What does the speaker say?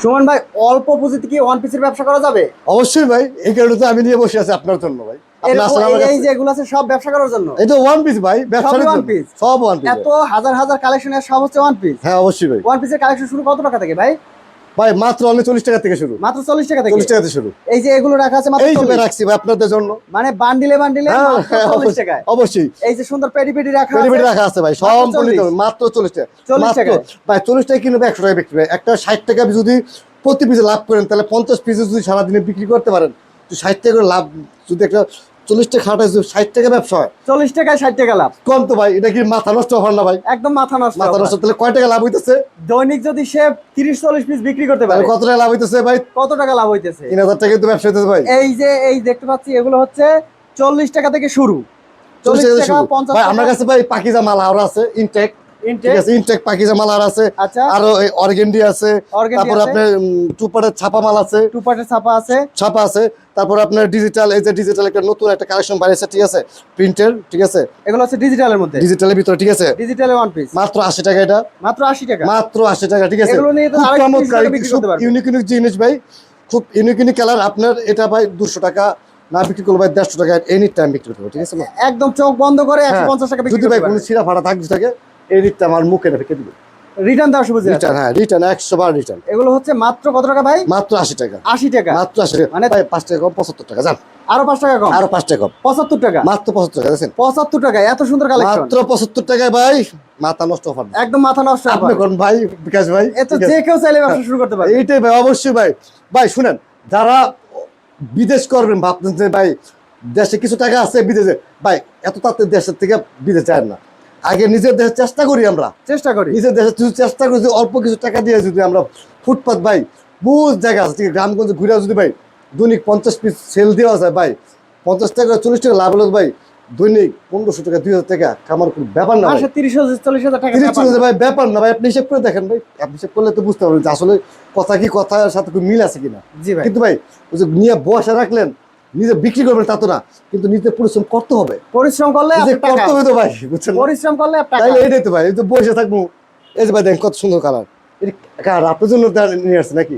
সুমন ভাই, অল্প পুঁজিতে কি ওয়ান পিসের ব্যবসা করা যাবে? অবশ্যই ভাই, এই কারণে তো আমি নিয়ে বসে আছি আপনার জন্য ভাই। আপনি আসলে আমার এই কাছে যে এগুলো আছে সব ব্যবসা করার জন্য? এই তো ওয়ান পিস ভাই, ব্যবসার সবই ওয়ান জন্য পিস? সব ওয়ান পিস। এত হাজার হাজার কালেকশনের সব হচ্ছে ওয়ান পিস? হ্যাঁ অবশ্যই ভাই। ওয়ান পিসের কালেকশন শুরু কত টাকা থেকে ভাই? ভাই মাত্র অনলি 40 টাকা থেকে শুরু। মাত্র 40 টাকা থেকে? 40 টাকা থেকে শুরু। এই যে এগুলো রাখা আছে মাত্র এই যে 40? রাখছি ভাই আপনাদের জন্য। মানে বান্ডিলে বান্ডিলে হ্যাঁ, মাত্র হ্যাঁ, 40 টাকায়? অবশ্যই। এই যে সুন্দর পেডি পেডি রাখা পেরিমিট আছে? রাখা আছে ভাই, মাত্র সম্পূর্ণ 40? মাত্র 40 টাকা। 40 মাত্র টাকায়? ভাই 40 টাকা কিনবে 100 টাকা বিক্রি ভাই। একটা 60 টাকা আপনি যদি প্রতি পিসে লাভ করেন, তাহলে 50 পিসে যদি সারাদিনে বিক্রি করতে পারেন, তো 60 টাকা করে লাভ। যদি একটা 40 টাকা খাটায় 60 টাকা ব্যবসা হয়, 40 টাকায় 60 টাকা লাভ? কম তো ভাই, এটা কি মাথা নষ্ট অফার না ভাই? একদম মাথা নষ্ট মাথা offer। নষ্ট। তাহলে কয় টাকা লাভ হইতেছে? দৈনিক যদি সে 30-40 পিস বিক্রি করতে পারে, তাহলে কত টাকা লাভ হইতেছে ভাই? কত টাকা লাভ হইতেছে? 3000 টাকা কিন্তু ব্যবসা হইতেছে ভাই। এই যে এই দেখতে পাচ্ছি এগুলো হচ্ছে 40 টাকা থেকে শুরু। 40 টাকা টাকা, শুরু। 50 ভাই টাকা। আমার কাছে ভাই পাকিজা মাল আরো আছে, ইনটেক। ঠিক ইনটেক? আছে, ইনটেক পাকিজা মাল আর আছে। আচ্ছা। আরো অর্গেন্ডি আছে। Organdy তারপর আছে। আপনার টুপারের ছাপা মাল আছে। টু পার্টের ছাপা আছে। ছাপা আছে। তারপর আপনার ডিজিটাল, এই যে ডিজিটাল একটা নতুন একটা কালেকশন বাড়িয়েছে, ঠিক আছে, প্রিন্টের, ঠিক আছে, এগুলো হচ্ছে ডিজিটালের মধ্যে? ডিজিটালের ভিতরে, ঠিক আছে, ডিজিটালে ওয়ান পিস মাত্র 80 টাকা। এটা মাত্র 80 টাকা? মাত্র 80 টাকা, ঠিক আছে। এগুলো নিয়ে তো খুব আরেকটু বেশি চমৎকার, টাকা বিক্রি করতে পারবে। ইউনিক ইউনিক জিনিস ভাই, খুব ইউনিক ইউনিক কালার। আপনার এটা ভাই 200 টাকা না বিক্রি করলে ভাই 150 টাকা এনি টাইম বিক্রি করতে হবে, ঠিক আছে। একদম চোখ বন্ধ করে হ্যাঁ, 150 টাকা বিক্রি যদি ভাই করতে কোনো পারবে। ছিঁড়া ফাটা থাকে এনি টাইম আমার মুখে রেখে দিবে। রিটার্ন দেওয়ার সুবিধা আছে? রিটার্ন, হ্যাঁ রিটার্ন 100 বার রিটার্ন। এগুলো হচ্ছে মাত্র কত টাকা ভাই? মাত্র 80 টাকা। 80 টাকা? মাত্র 80 টাকা। মানে ভাই 5 টাকা কম, 75 টাকা যান। আরো 5 টাকা কম? আরো 5 টাকা কম, 75 টাকা? মাত্র 75 টাকা দেখেন। 75 টাকায় এত সুন্দর কালেকশন? মাত্র 75 টাকায় ভাই, মাথা নষ্ট অফার। একদম মাথা নষ্ট আপনি offer। কোন ভাই, বিকাশ ভাই? এ তো যে কেউ চাইলে ব্যবসা শুরু করতে পারে। এইটাই ভাই, অবশ্যই ভাই। ভাই শুনেন, যারা বিদেশ করবেন ভাবতেন যে ভাই দেশে কিছু টাকা আছে বিদেশে, ভাই এত তাড়াতাড়ি দেশের থেকে বিদেশ যায় না। আগে নিজের দেশে চেষ্টা করি, আমরা চেষ্টা করি। নিজের দেশে যদি চেষ্টা করি, যদি অল্প কিছু টাকা দিয়ে যদি আমরা ফুটপাত ভাই, বহুত জায়গা আছে, ঠিক আছে, গ্রামগঞ্জে ঘুরে যদি ভাই দৈনিক 50 পিস সেল দেওয়া যায় ভাই, 50 টাকা 40 টাকা লাভ হলো ভাই, দৈনিক 1500 টাকা 2000 টাকা কামার কোনো ব্যাপার না ভাই। মাসে 30,000-40,000 টাকা 30 ব্যাপার না। ভাই ব্যাপার না ভাই। আপনি হিসাব করে দেখেন ভাই, আপনি হিসাব করলে তো বুঝতে পারবেন যে আসলে কথা কি কথার সাথে কোনো মিল আছে কিনা। জি ভাই। কিন্তু ভাই ওই যে নিয়ে বসে রাখলেন, নিজে বিক্রি করবেন তা তো না, কিন্তু নিজে পরিশ্রম করতে হবে। পরিশ্রম করলে নিজে আপনার টাকা করতে হবে তো ভাই, বুঝছেন না? পরিশ্রম করলে আপনার টাকা। তাইলে এটাই তো ভাই, এই তো বসে থাকবো। এই যে ভাই দেখেন কত সুন্দর কালার, এটা কার আপনার জন্য নিয়ে আসছে নাকি?